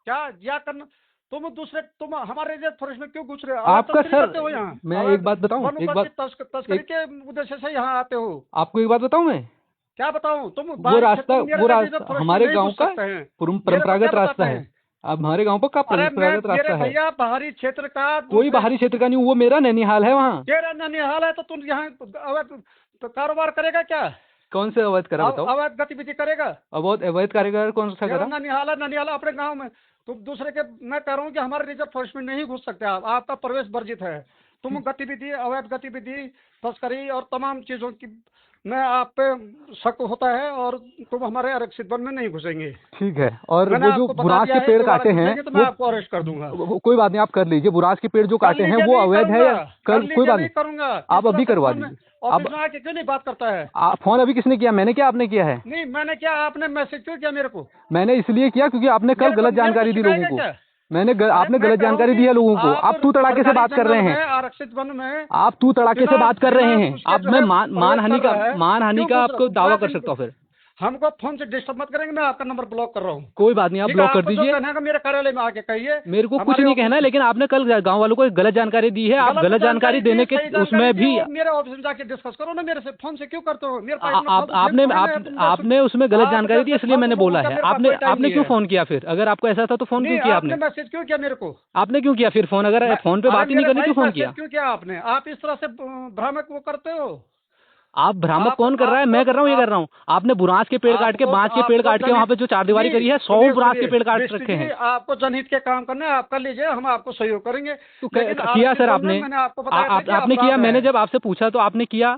क्या करना? तुम हमारे रिजर्व फॉरेस्ट में क्यों घुस रहे हो? आपका सर, हो यहाँ मैं एक बात बताऊं, एक बात तस्करी के उद्देश्य से यहाँ आते हो? आपको एक बात बताऊं मैं, क्या बताऊं? तुम वो रास्ता हमारे गांव का हैं, परंपरागत रास्ता है। अब हमारे गांव का परंपरागत रास्ता है। भैया बाहरी क्षेत्र का कोई बाहरी क्षेत्र का नहीं, वो मेरा नैनीहाल है वहाँ। तेरा ननिहाल है तो तुम यहाँ तो कारोबार करेगा क्या? कौन से अवैध करा बताओ? अवैध गतिविधि करेगा? अवैध कारीगर कौन सा करा? ननिहाल अपने गांव में तुम दूसरे के, मैं कह रहा हूँ कि हमारे रिजर्व फॉरेस्ट में नहीं घुस सकते आप, आपका प्रवेश वर्जित है। तुम गतिविधि, अवैध गतिविधि, तस्करी और तमाम चीजों की में आप पे शक होता है और तुम हमारे आरक्षित वन में नहीं घुसेंगे। ठीक है। और वो जो बुराज के पेड़ काटे हैं तो मैं आपको अरेस्ट कर दूंगा। कोई बात नहीं, आप कर लीजिए। बुराज के पेड़ जो काटे हैं वो अवैध है या कोई बात नहीं करूंगा, आप अभी करवा दीजिए। ऑफिस में आके क्यों नहीं बात करता है? फोन अभी किसने किया? मैंने किया, आपने किया है? नहीं मैंने क्या, आपने मैसेज क्यों किया मेरे को? मैंने इसलिए किया क्योंकि आपने कल गलत जानकारी दी लोगों को। आपने गलत जानकारी दी है लोगों को। आप तू तड़ाके से बात कर रहे हैं, आरक्षित वन में आप तू तड़ाके से बात कर रहे हैं। अब मैं मानहानि का आपको दावा कर सकता हूँ। फिर हमको फोन से डिस्टर्ब मत करेंगे, मैं आपका नंबर ब्लॉक कर रहा हूँ। कोई बात नहीं, आप ब्लॉक कर दीजिए। मेरे कार्यालय में आके कहिए। मेरे को कुछ नहीं कहना है, लेकिन आपने कल गांव वालों को गलत जानकारी दी है। आप गलत जानकारी देने के उसमें भी मेरे ऑफिस में जाके डिस्कस करो ना। मेरे से फोन से क्यों करते हो? मेरे आपने उसमें गलत जानकारी दी, इसलिए मैंने बोला है। आपने क्यों फोन किया? फिर अगर आपको ऐसा था तो फोन क्यों किया आपने? मैसेज क्यों किया मेरे को? आपने क्यों किया फिर फोन? अगर फोन पे बात ही नहीं करनी क्यों फोन किया? क्यों किया आपने? आप इस तरह से भ्रामक वो करते हो। आप भ्रामक कौन कर रहा है? मैं कर रहा हूँ, ये कर रहा हूँ। आपने बुरांस के पेड़ काट के, बांस के पेड़ काट के वहाँ पे जो चारदीवारी करी है, 100 बुरांस के पेड़ काट रखे हैं। आपको जनहित के काम करना है, आप कर लीजिए, हम आपको सहयोग करेंगे। तो किया सर आपने? आपने किया? मैंने जब आपसे पूछा तो आपने किया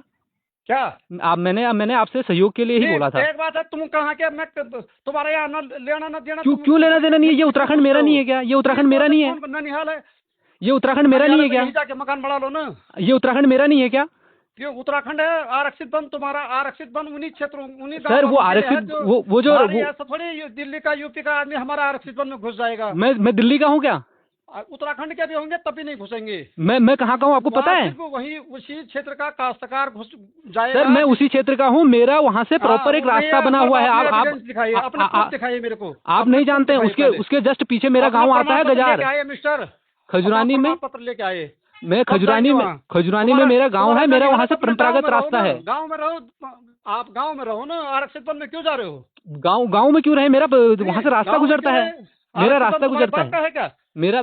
क्या? मैंने आपसे सहयोग के लिए ही बोला था। एक बात है, तुम कहाँ के, मैं तुम्हारे यहाँ लेना न देना। क्यों लेना देना नहीं है? ये उत्तराखंड मेरा नहीं है क्या? ये उत्तराखंड मेरा नहीं है? ननिहाल है ये उत्तराखंड मेरा नहीं है क्या? जाके मकान बढ़ा लो ना। ये उत्तराखंड मेरा नहीं है क्या? क्यों उत्तराखंड है? आरक्षित वन तुम्हारा, आरक्षित वन उन्हीं क्षेत्रों, उन्हीं सर वो आरक्षित वो जो थोड़ी दिल्ली का, यूपी का आदमी हमारा आरक्षित वन में घुस जाएगा। मैं दिल्ली का हूँ क्या? उत्तराखंड के भी होंगे तभी नहीं घुसेंगे। मैं कहाँ का हूँ आपको पता है? वही उसी क्षेत्र का काश्तकार घुस जाएगा। सर मैं उसी क्षेत्र का हूँ, मेरा वहाँ से प्रॉपर एक रास्ता बना हुआ है। आप दिखाइए, अपने प्रूफ दिखाइए मेरे को। आप नहीं जानते हैं, उसके जस्ट पीछे मेरा गाँव आता है गजार, मिस्टर खजुरानी में। पत्र लेके आए। मैं खजुरानी में मेरा गांव है। मेरा वहाँ से परंपरागत रास्ता है। गांव में रहो, आप गांव में रहो ना। आरक्षित वन में क्यों जा रहे हो? गांव में क्यों रहे? मेरा वहाँ से रास्ता गुजरता है। मेरा रास्ता गुजरता है। मेरा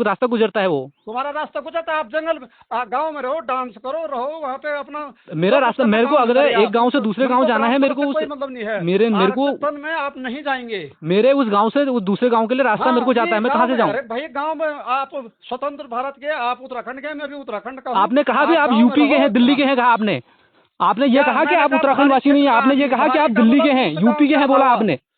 रास्ता गुजरता है। वो तुम्हारा रास्ता गुजरता है। आप जंगल में, गांव में रहो, डांस करो, रहो वहाँ पे अपना। मेरा रास्ता, मेरे को अगर एक गांव से दूसरे गांव जाना है, मेरे को कोई मतलब नहीं है। मेरे को में आप नहीं जाएंगे। मेरे उस गांव से दूसरे गांव के लिए रास्ता मेरे को जाता है। मैं कहाँ से जाऊँ? भाई गाँव में आप स्वतंत्र भारत के, आप उत्तराखंड के, मैं भी उत्तराखंड का। आपने कहा भी आप यूपी के हैं, दिल्ली के हैं, कहा आपने ये कहा कि आप उत्तराखंड वासी नहीं है। आपने ये कहा कि आप दिल्ली के हैं, यूपी के हैं बोला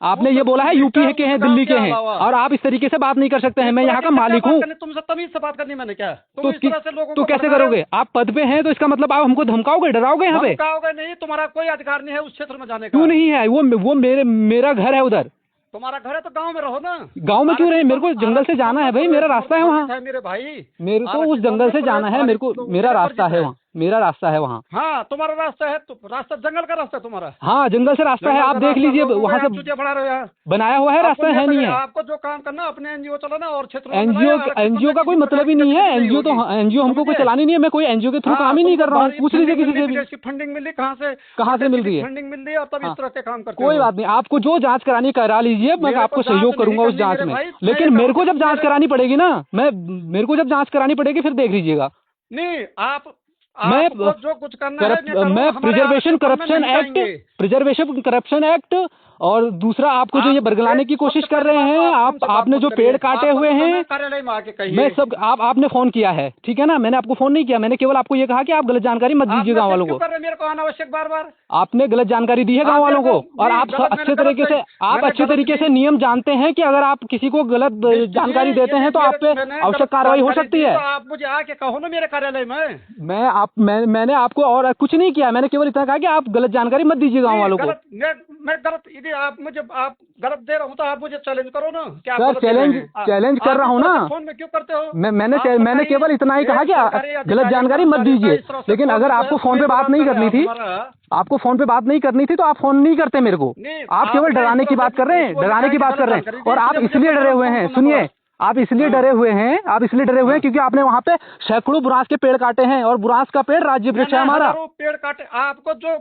आपने ये बोला है यूपी के हैं, दिल्ली के हैं, और आप इस तरीके से बात नहीं कर सकते हैं। मैं यहाँ का मालिक हूँ। तुमसे तमीज से बात करनी मैंने क्या? तो कैसे करोगे? आप पद पे हैं तो इसका मतलब आप हमको धमकाओगे, डराओगे? यहाँ पे धमकाओगे नहीं, तुम्हारा कोई अधिकार नहीं है उस क्षेत्र में जाने का। क्यों नहीं है? वो मेरा घर है उधर। तुम्हारा घर है तो गांव में रहो ना। गांव में क्यों रहे? मेरे को जंगल से जाना है भाई, मेरा रास्ता है वहाँ। मेरे भाई, मेरे को उस जंगल से जाना है। मेरे को मेरा रास्ता है वहाँ, मेरा रास्ता है वहाँ। हाँ तुम्हारा रास्ता है, तो रास्ता जंगल का रास्ता है तुम्हारा। हाँ जंगल से रास्ता है, आप देख लीजिए वहाँ से बनाया हुआ है रास्ता, है नहीं है? आपको जो काम करना अपने एनजीओ चलाना और क्षेत्र। एनजीओ का कोई मतलब ही नहीं है। एनजीओ हमको कोई चलानी नहीं है। मैं कोई एनजीओ के थ्रू काम ही नहीं कर रहा हूँ। पूछ लीजिए किसी से भी। फंडिंग मिल रही कहाँ से मिल रही है? फंडिंग मिल रही है और तब इस तरह के काम करते। कोई बात नहीं, आपको जो जाँच करानी करा लीजिए, मैं आपको सहयोग करूंगा उस जाँच में। लेकिन मेरे को जब जाँच करानी पड़ेगी ना, मेरे को जब जाँच करानी पड़ेगी फिर देख लीजिएगा। नहीं मैं जो कुछ करना है मैं प्रिजर्वेशन करप्शन एक्ट और दूसरा आपको जो ये बरगलाने की कोशिश कर रहे हैं, आपने जो पेड़ काटे हुए हैं, कार्यालय में आके कहिए। मैं सब आपने फोन किया है, ठीक है ना? मैंने आपको फोन नहीं किया, मैंने केवल आपको ये कहा कि आप गलत जानकारी मत दीजिए गाँव वालों को। मेरे को अनावश्यक बार आपने गलत जानकारी दी है गाँव वालों को, और आप अच्छे तरीके से नियम जानते हैं कि अगर आप किसी को गलत जानकारी देते हैं तो आप पे आवश्यक कार्रवाई हो सकती है। आप मुझे आके कहो ना मेरे कार्यालय में। मैंने आपको और कुछ नहीं किया, मैंने केवल इतना कहा कि आप गलत जानकारी मत दीजिए गाँव वालों को। मैं गलत, यदि आप मुझे आप गलत दे रहा हूँ तो आप मुझे चैलेंज करो ना, क्या आप सर गलत दे रहे हैं? चैलेंज कर आप रहा हूँ इस तरह ना। से फोन में क्यों करते हो? मैंने आप मैंने बताइए, केवल इतना ही कहा एक कि सरकारी गलत अधिकारी जानकारी मत कर्मचारी दीजिए, इस तरह से लेकिन फोन अगर पे आपको फोन पे बेजुबान बात नहीं करे, करनी आप थी, हमारा आपको फोन पे बात नहीं करनी थी तो आप फोन नहीं करते मेरे को। नहीं, आप केवल आपने डराने इस की तरह बात से कर रहे हैं, वो डराने लिखा की है कि बात कर गलत रहे जानकारी हैं। दी, और आप इसलिए मुझे इसलिए डरे तुरंत हुए फोन हैं, करना पड़ा। सुनिए, आप इसलिए हाँ, डरे हुए हैं, आप इसलिए डरे हुए हैं हाँ। क्योंकि आपने वहाँ पे सैकड़ों बुरांस के पेड़ काटे हैं, और बुरांस का पेड़ राज्य वृक्ष मैंने है हमारा। हजारों पेड़ काटे, आपको जो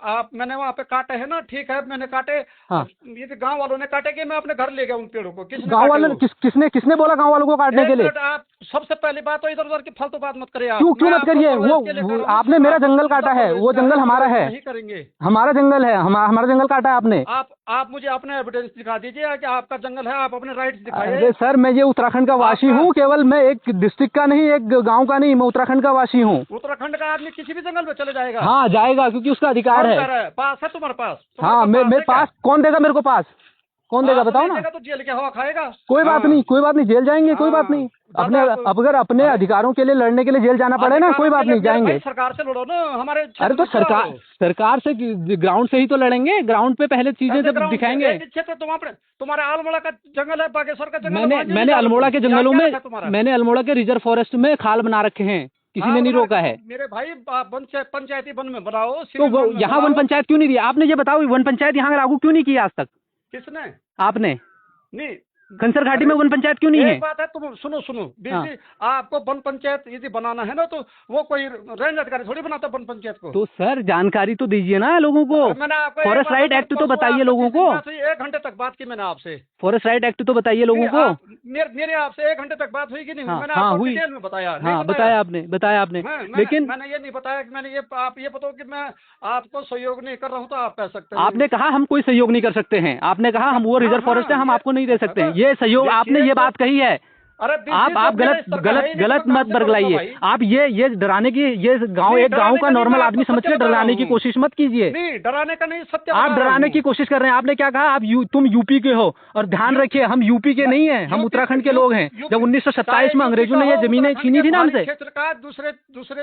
आप मैंने वहाँ पे काटे हैं ना, ठीक है, मैंने काटे। हाँ, ये तो गांव वालों ने काटे कि मैं अपने घर ले गया उन पेड़ों को? किसने गांव काटे वालों वो? ने किसने बोला गांव वालों को काटने के एक लिए? मिनट, आप सबसे पहली बात तो इधर उधर की फालतू बात मत करिए। आप क्यों मैं मत आपको करिए? परवेश के लिए कर रहा हूँ, आपने मेरा आपको जंगल सीधा काटा है, परवेश वो का जंगल हमारा परवेश है, नहीं करेंगे। हमारा जंगल है, हमारा जंगल काटा है आपने। आप मुझे अपने एविडेंस दिखा दीजिए कि आपका जंगल है, आप अपने राइट्स दिखाइए। अरे सर, मैं ये उत्तराखंड का वासी आपका- हूँ, केवल मैं एक डिस्ट्रिक्ट का नहीं, एक गांव का नहीं, मैं उत्तराखंड का वासी हूँ। उत्तराखंड का आदमी किसी भी जंगल में चले जाएगा? हाँ जाएगा, क्योंकि उसका अधिकार कौन है। कह रहा है? पास है तुम्हारे पास? हाँ, मेरे पास कौन देगा मेरे को पास? कौन देगा बताओ ना? देगा तो जेल के हवा खाएगा। कोई बात नहीं, कोई बात नहीं, जेल जाएंगे, कोई बात नहीं। अपने अगर अपने अधिकारों के लिए लड़ने के लिए जेल जाना पड़े ना, कोई बात नहीं, जाएंगे। सरकार से लड़ो ना, हमारे अरे तो सरकार से ग्राउंड से ही तो लड़ेंगे, ग्राउंड पे पहले चीजें जब दिखाएंगे। क्षेत्र तुम्हारे अल्मोड़ा का जंगल है, बागेश्वर का जंगल है। मैंने अल्मोड़ा के जंगलों में, मैंने अल्मोड़ा के रिजर्व फॉरेस्ट में खाल बना रखे हैं, किसी ने नहीं रोका है। मेरे भाई पंचायती वन में बनाओ। तो यहाँ वन पंचायत क्यों नहीं दिया आपने? ये बताओ, वन पंचायत यहाँ लागू क्यों नहीं किया आज तक? किसने? आपने। नहीं, खनसर घाटी में वन पंचायत क्यों नहीं है? एक बात है, तुम सुनो बिजली, आपको वन पंचायत यदि बनाना है ना, तो वो कोई रेंज अधिकारी थोड़ी बनाता वन पंचायत को। तो सर जानकारी तो दीजिए ना लोगों को। मैंने आपको फॉरेस्ट राइट एक्ट तो बताइए लोगों को। 1 घंटे तक बात की मैंने आपसे। फॉरेस्ट राइट एक्ट तो बताइए लोगों को। मेरे आपसे 1 घंटे तक बात हुई कि नहीं? मैंने हाँ, आपको हुई। डिटेल में बताया। हाँ, बताया आपने। लेकिन मैंने ये नहीं बताया कि मैंने आप ये बताओ कि मैं आपको सहयोग नहीं कर रहा हूँ तो आप कह सकते हैं। आपने कहा हम कोई सहयोग नहीं कर सकते हैं, आपने कहा हम वो रिजर्व फॉरेस्ट है, हम आपको नहीं दे सकते हैं, ये सहयोग आपने ये बात कही है। अरे आप गलत मत बरगलाइए। आप ये डराने की, ये गांव, एक गांव का नॉर्मल आदमी समझ के डराने की कोशिश मत कीजिए। नहीं, डराने का नहीं, सत्य आप डराने की कोशिश कर रहे हैं। आपने क्या कहा? आप तुम यूपी के हो, और ध्यान रखिए हम यूपी के नहीं हैं, हम उत्तराखंड के लोग हैं। जब 1927 में अंग्रेजों ने ये जमीनें छीनी थी ना हमसे,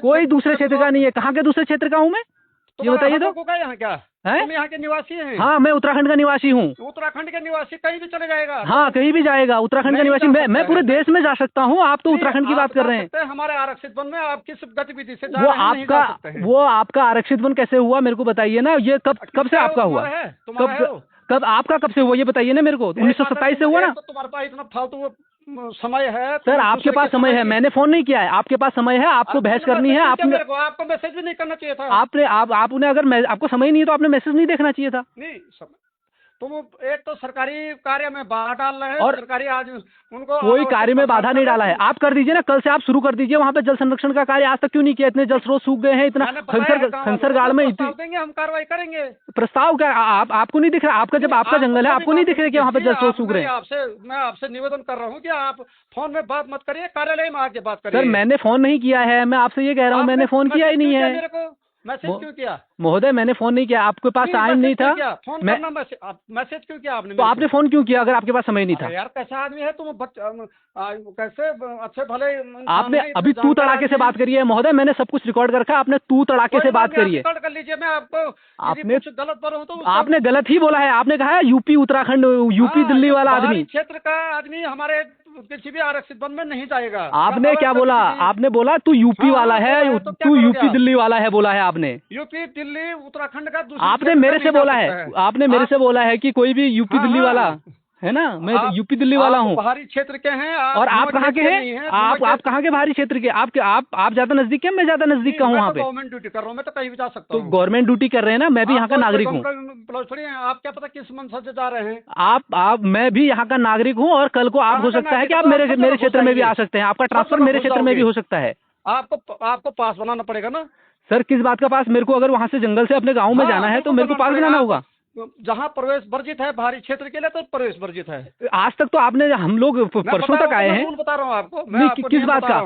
कोई दूसरे क्षेत्र का नहीं है। कहाँ के दूसरे क्षेत्र का हूँ मैं, ये बताइए तो। यहाँ क्या है? तुम यहाँ के निवासी हैं? हाँ, मैं उत्तराखंड का निवासी हूँ। उत्तराखंड के निवासी कहीं भी चले जाएगा? हाँ, कहीं भी जाएगा। उत्तराखंड का निवासी मैं पूरे देश में जा सकता हूँ। आप तो उत्तराखंड की बात कर रहे हैं। हमारे आरक्षित वन में आप किस गतिविधि से जा वो रहे हैं? नहीं जा सकते हैं। वो आपका आरक्षित वन कैसे हुआ मेरे को बताइए ना। ये कब से आपका हुआ? कब आपका कब से हुआ ये बताइए ना मेरे को। 1927 से हुआ ना? तुम्हारे पास इतना फालतू समय है सर, आपके पास समय है, मैंने फोन नहीं किया है। आपके पास समय है, आपको बहस करनी है। आपको मैसेज भी नहीं करना चाहिए था। आपने अगर आपको समय नहीं है तो आपने मैसेज नहीं देखना चाहिए था। नहीं, तुम एक तो सरकारी कार्य में बाधा डाल रहे हैं, और सरकारी आज उनको कोई कार्य में बाधा नहीं डाला है। आप कर दीजिए ना, कल से आप शुरू कर दीजिए। वहाँ पे जल संरक्षण का कार्य आज तक क्यों नहीं किया? इतने जल स्रोत सूख गए हैं, इतना खनसरगाड़ में देंगे, हम कार्रवाई करेंगे। प्रस्ताव क्या? आपको नहीं दिख रहा? आपका जब आपका जंगल है, आपको नहीं दिख रहा कि वहाँ पे जल स्रोत सूख रहे हैं? मैं आपसे निवेदन कर रहा हूँ कि आप फोन में बात मत करिए, कार्यालय में आके बात करिए। सर, मैंने फोन नहीं किया है, मैं आपसे ये कह रहा हूँ, मैंने फोन किया ही नहीं है। मेरे को मैसेज क्यों किया? महोदय, मैंने फोन नहीं किया, आपके पास टाइम नहीं था। मैसेज क्यों किया आपने? तो आपने फोन क्यों किया अगर आपके पास समय नहीं था? यार, कैसा आदमी है तुम? कैसे अच्छे भले आपने अभी तू तड़ाके से बात करी है महोदय। मैंने सब कुछ रिकॉर्ड कर रखा, आपने तू तड़ाके से बात करी है। रिकॉर्ड कर लीजिए। मैं आपको आपने कुछ गलत बोला हूं तो आपने गलत ही बोला है। आपने कहा है यूपी उत्तराखंड, यूपी दिल्ली वाला आदमी। क्षेत्र का आदमी हमारे किसी भी आरक्षित वन में नहीं जाएगा। आपने क्या बोला? आपने बोला तू यूपी वाला है, तू यूपी दिल्ली वाला है, बोला है आपने। यूपी दिल्ली उत्तराखंड का आपने मेरे से बोला है, आपने मेरे से बोला है कि कोई भी यूपी दिल्ली वाला है ना। मैं यूपी दिल्ली वाला हूँ। बाहरी क्षेत्र के हैं। और आप कहाँ के हैं? आप कहाँ के बाहरी क्षेत्र के? आप ज्यादा नजदीक के, मैं ज्यादा नजदीक का हूँ वहाँ पे। गवर्नमेंट ड्यूटी कर रहा हूँ, मैं तो कहीं भी जा सकता हूँ। तो गवर्नमेंट ड्यूटी कर रहे हैं ना, मैं भी यहाँ का नागरिक हूँ। आप क्या पता किस मंशा से जा रहे हैं? मैं भी यहाँ का नागरिक हूँ, और कल को आप हो सकता है कि आप मेरे क्षेत्र में भी आ सकते हैं। आपका ट्रांसफर मेरे क्षेत्र में भी हो सकता है। आपको पास बनाना पड़ेगा ना। सर, किस बात का पास? मेरे को अगर वहाँ से जंगल से अपने गाँव में जाना है तो मेरे को पास बनाना होगा। जहाँ प्रवेश वर्जित है बाहरी क्षेत्र के लिए, तो प्रवेश वर्जित है। आज तक तो आपने, हम लोग परसों तक आए हैं। बता रहा हूँ आपको। नहीं, किस बात का?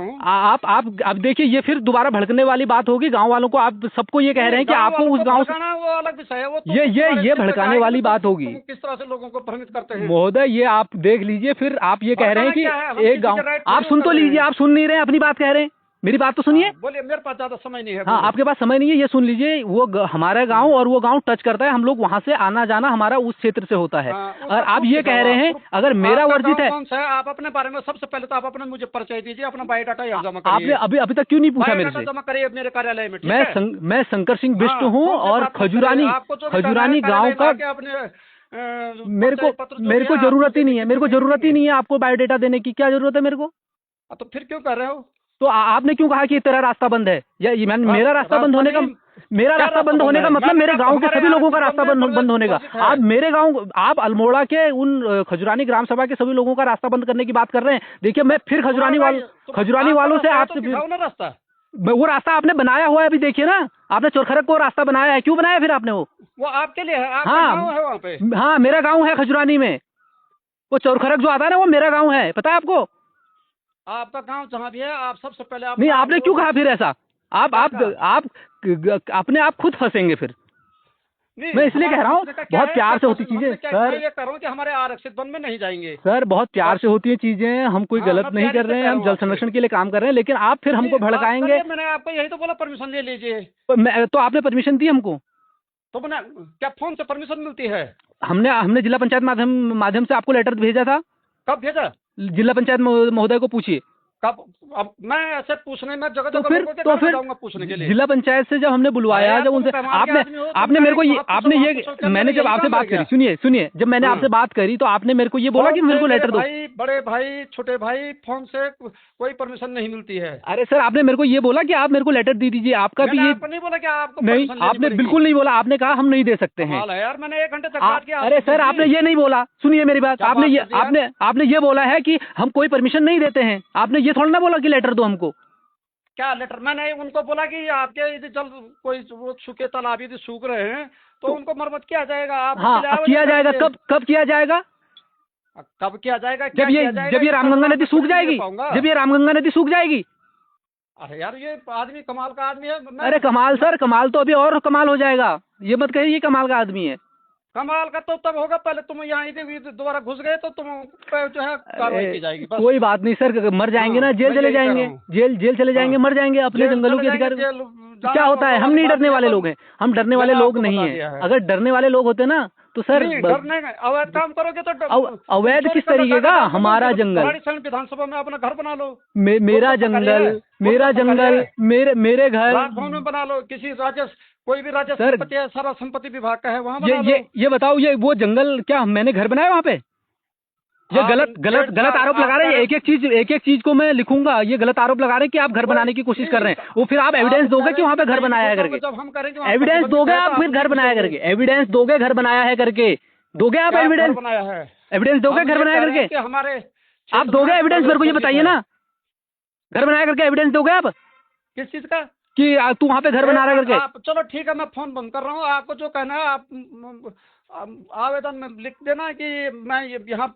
आप देखिए, ये फिर दोबारा भड़कने वाली बात होगी गांव वालों को। आप सबको ये कह रहे हैं कि आपको उस गांव से, वो अलग विषय है। वो ये भड़काने वाली बात होगी। किस तरह से लोगों को भ्रमित करते हैं महोदय, ये आप देख लीजिए। फिर आप ये कह रहे हैं कि एक गाँव, आप सुन तो लीजिए, आप सुन नहीं रहे हैं, अपनी बात कह रहे हैं। मेरी बात तो सुनिए। बोलिए, मेरे पास ज्यादा समय नहीं है। हाँ, आपके पास समय नहीं है, ये सुन लीजिए। वो हमारा गांव और वो गांव टच करता है, हम लोग वहां से आना जाना हमारा उस क्षेत्र से होता है। और आप ये कह रहे हैं अगर मेरा वर्जित है। कौन सा है? आप अपने बारे में सबसे पहले तो आप अपने मुझे परिचय दीजिए, अपना बायोडाटा यहाँ जमा आपने करिए। अभी तक क्यों नहीं पूछा मेरे से? जमा करिए मेरे कार्यालय में। मैं शंकर सिंह बिष्ट हूँ और खजुरानी गाँव का। मेरे को जरूरत ही नहीं है, मेरे को जरूरत ही नहीं है आपको बायोडाटा देने की। क्या जरूरत है मेरे को? तो फिर क्यों कर रहे हो? तो आपने क्यों कहा कि तेरा रास्ता बंद है? या मेरा रास्ता बंद होने का मतलब मेरे गांव के सभी लोगों का रास्ता बंद होने का? आप मेरे गांव, आप अल्मोड़ा के उन खजुरानी ग्राम सभा के सभी लोगों का रास्ता बंद करने की बात कर रहे हैं। देखिए, मैं फिर खजुरानी वालों से आपसे, वो रास्ता आपने बनाया हुआ है, अभी देखिए ना, आपने चोरखरक को रास्ता बनाया है। क्यों बनाया फिर आपने? वो आपके लिए है, आपका गांव है वहाँ पे। हाँ, मेरा गांव है खजुरानी में। वो चोरखरक जो आता है ना, वो मेरा गांव है, पता है आपको? आपका गांव जहाँ भी है, आप सबसे पहले नहीं, आपने क्यों कहा फिर ऐसा? आप अपने आप खुद फंसेंगे फिर। मैं इसलिए कह रहा हूँ, बहुत प्यार से होती चीजें सर। ये कर रहा हूँ कि हमारे आरक्षित वन में नहीं जाएंगे सर, बहुत प्यार से होती है चीजें। हम कोई गलत नहीं कर रहे हैं, हम जल संरक्षण के लिए काम कर रहे हैं, लेकिन आप फिर हमको भड़काएंगे। मैंने आपको यही तो बोला, परमिशन ले लीजिए। तो आपने परमिशन दी हमको? तो मैंने क्या फोन से परमिशन मिलती है? हमने जिला पंचायत माध्यम से आपको लेटर भेजा था। कब भेजा? जिला पंचायत महोदय को पूछिए कब। अब मैं ऐसे पूछने में जगह तो फिर पूछने के लिए जिला पंचायत से जब हमने बुलवाया, जब उनसे आपने मेरे को ये मैंने जब आपसे बात करी, सुनिए, जब मैंने आपसे बात करी तो आपने मेरे को ये बोला कि मेरे को लेटर दो। बड़े भाई, छोटे भाई, फोन से कोई परमिशन नहीं मिलती है। अरे सर, आपने मेरे को ये बोला कि आप मेरे को लेटर दे दीजिए। आपका भी ये नहीं बोला कि आपको नहीं, आपने बिल्कुल नहीं बोला। आपने कहा हम नहीं दे सकते हैं यार। मैंने 1 घंटे तक बात किया। अरे सर, आपने ये नहीं बोला। सुनिए मेरी बात, आपने ये बोला है कि हम कोई परमिशन नहीं देते हैं। आपने ये थोड़ा ना बोला कि लेटर दो हमको। क्या लेटर? मैंने उनको बोला कि आपके यदि जल कोई सूखे तालाब यदि सूख रहे हैं तो उनको मरम्मत किया जाएगा। आप किया जाएगा। कब किया जाएगा? कब किया जाएगा? जब ये रामगंगा नदी सूख जाएगी। जब ये रामगंगा नदी सूख जाएगी। अरे यार, ये आदमी कमाल का आदमी है। अरे कमाल सर, कमाल तो अभी और कमाल हो जाएगा। ये मत कहिए कमाल का आदमी है। कमाल का तो तब होगा, पहले तुम यहाँ दोबारा घुस गए तो तुम जो है कार्रवाई की जाएगी। कोई बात नहीं सर, मर जाएंगे ना, जेल चले जाएंगे। जेल चले जाएंगे, मर जाएंगे अपने जंगलों के अधिकार। क्या होता है? हम नहीं डरने वाले लोग हैं, हम डरने वाले लोग नहीं हैं। अगर डरने वाले लोग होते ना तो सर, अवैध काम करोगे तो अवैध किस तरीके का? हमारा जंगल, विधानसभा में अपना घर बना लो। मेरा जंगल, मेरे घर राजभवन में बना लो। किसी कोई भी राज्य संपत्ति है, सारा संपत्ति विभाग का है, वहाँ बना लो। ये बताओ, ये वो जंगल क्या मैंने घर बनाया वहाँ पे? ये गलत आरोप लगा रहे हैं। एक एक चीज को मैं लिखूंगा। ये गलत आरोप लगा रहे हैं कि आप घर बनाने की कोशिश कर रहे हैं। वो फिर आप एविडेंस दोगे कि वहाँ पे घर बनाया है करके? जब हम करेंगे एविडेंस दोगे आप, फिर घर बनाया करके एविडेंस दोगे, घर बनाया है करके दोगे आप? एविडेंस बनाया है, एविडेंस दोगे घर बनाया करके? हमारे आप दोगे एविडेंस? मेरे को ये बताइए ना, घर बनाया करके एविडेंस दोगे आप? किस चीज का? कि तू वहाँ पे घर बना रहा करके? चलो ठीक है, मैं फोन बंद कर रहा हूँ। आपको जो कहना है आप आवेदन में लिख देना कि मैं यहाँ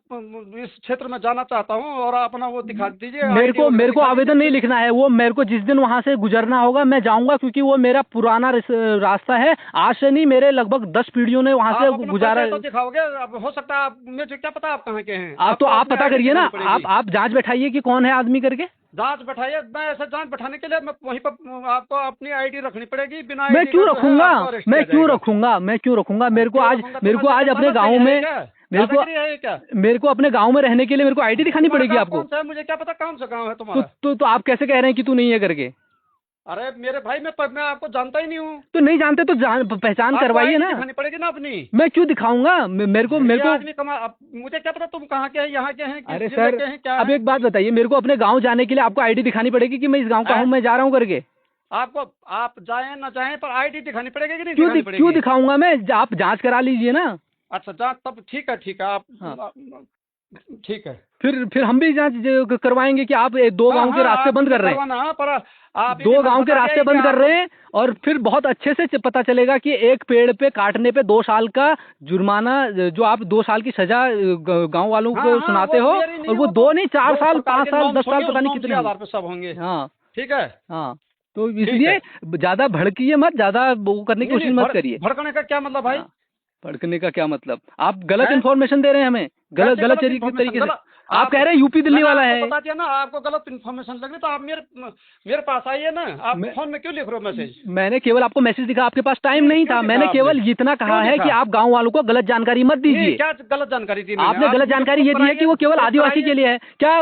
इस क्षेत्र में जाना चाहता हूँ और अपना वो दिखा दीजिए। मेरे को आवेदन नहीं लिखना है। वो मेरे को जिस दिन वहाँ से गुजरना होगा मैं जाऊँगा, क्योंकि वो मेरा पुराना रास्ता है। आज से नहीं, मेरे लगभग 10 पीढ़ियों ने वहाँ से गुजारा। तो दिखाओगे? अब हो सकता है मुझे क्या पता आप कहाँ के हैं। आप पता करिए ना, आप जाँच बैठाइए कि कौन है आदमी करके। जांच बैठाइए। मैं ऐसे जांच बैठाने के लिए मैं वहीं पर आपको अपनी आईडी रखनी पड़ेगी। बिना मैं क्यों रखूंगा? मेरे को आज अपने गांव में मेरे को अपने गांव में रहने के लिए मेरे को आईडी दिखानी पड़ेगी आपको। मुझे क्या पता कौन सा गांव है तुम्हारा? तो आप कैसे कह रहे हैं कि तू नहीं है करके? अरे मेरे भाई, मैं आपको जानता ही नहीं हूँ। तो नहीं जानते तो पहचान करवाइए ना। दिखानी पड़ेगी ना अपनी। मैं क्यों दिखाऊंगा? मेरे को मुझे क्या पता तुम कहाँ के हैं, यहाँ के हैं, अरे सर, अब एक बात बताइए, मेरे को अपने गाँव जाने के लिए आपको आईडी दिखानी पड़ेगी कि मैं इस गाँव का हूँ, मैं जा रहा हूँ करके? आपको आप जाए ना जाए पर आईडी दिखानी पड़ेगी कि नहीं? क्यों दिखाऊंगा मैं? आप जाँच करा लीजिए ना। अच्छा, जाँच तब ठीक है आप ठीक है। फिर हम भी जांच करवाएंगे कि आप 2 गांव के रास्ते बंद कर रहे हैं। पर आप 2 गांव के रास्ते बंद कर रहे हैं और फिर बहुत अच्छे से पता चलेगा कि एक पेड़ पे काटने पे 2 साल का जुर्माना, जो आप 2 साल की सजा गांव वालों को सुनाते हो, और वो 2 नहीं 4 साल 5 साल 10 साल पता नहीं कितने आधार पे सब होंगे। हाँ ठीक है। हाँ, तो इसलिए ज्यादा भड़किए मत, ज्यादा वो करने की कोशिश मत करिए। भड़कने का क्या मतलब भाई? भड़कने का क्या मतलब? आप गलत इन्फॉर्मेशन दे रहे हैं हमें, गलत तरीके से। आप कह रहे हैं यूपी दिल्ली मैंने वाला आपको है। बता दिया ना, आपको गलत इन्फॉर्मेशन लग रही तो आप मेरे पास आइए ना, आप फोन में क्यों लिख रहे हो मैसेज? मैंने केवल आपको मैसेज दिखा, आपके पास टाइम नहीं क्यों था। लिखा मैंने आपने? केवल इतना कहा क्यों है लिखा? कि आप गांव वालों को गलत जानकारी मत नहीं, दीजिए। क्या गलत जानकारी दी मैंने? आपने आप गलत मुझे जानकारी ये प्रूफ दी है कि वो केवल कराइए, आदिवासी कराइए। के लिए है। क्या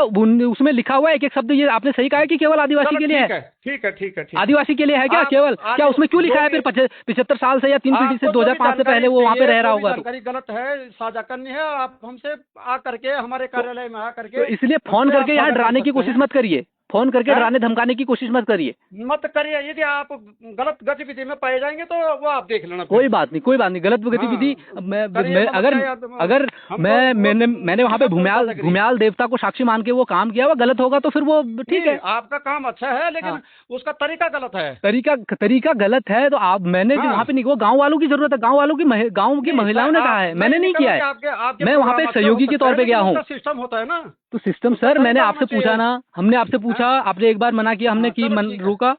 उसमें लिखा हुआ है एक एक शब्द? ये आपने सही कहा है कि केवल आदिवासी चलो के लिए ठीक है। है, ठीक है, ठीक है, ठीक है। आदिवासी के लिए है क्या आप केवल? क्या उसमें क्यों लिखा है जो फिर 75 साल से या 3 पीढ़ी से आपको जो भी 2005 से पहले जानकारी वो वहाँ पे चाहिए, रह रहा जो भी होगा? तो जानकारी गलत है साझा करनी है, आप हमसे आ करके, हमारे कार्यालय में आ करके, तो इसलिए फोन उससे आप करके यहाँ साझा कर डराने की सकते कोशिश हैं। मत करिए। फोन करके हैं? डराने धमकाने की कोशिश मत करिए। मत करिए। यदि आप गलत गतिविधि में पाए जाएंगे तो वो आप देख लेना फिर। कोई बात नहीं, कोई बात नहीं। गलत गतिविधि हाँ, मैं करिए, मतलब अगर क्या अगर हमको मैंने वहाँ पे वो दादागिरी। घुमियाल देवता को साक्षी मान के वो काम किया, वो गलत होगा तो फिर वो ठीक नहीं, है। आपका काम अच्छा है, लेकिन हाँ। उसका तरीका गलत है। तरीका गलत है तो आप मैंने जो हाँ। वहाँ पे नहीं, वो गांव वालों की जरूरत है। गांव वालों की गांव की नहीं, महिलाओं ने कहा है, मैं मैंने ये नहीं कह रहा किया हूँ कि है। आपके मैं वहाँ पे प्रोग्राम एक अच्छे सहयोगी हो के सकते तौर हैं, पे गया लेकिन हूँ। उसका सिस्टम होता है ना। तो सिस्टम उसका सर मैंने तरीका आपसे होना पूछा चाहिए। ना, हमने आपसे पूछा, आपने एक बार मना किया, हमने की चलो ठीक है। रोका।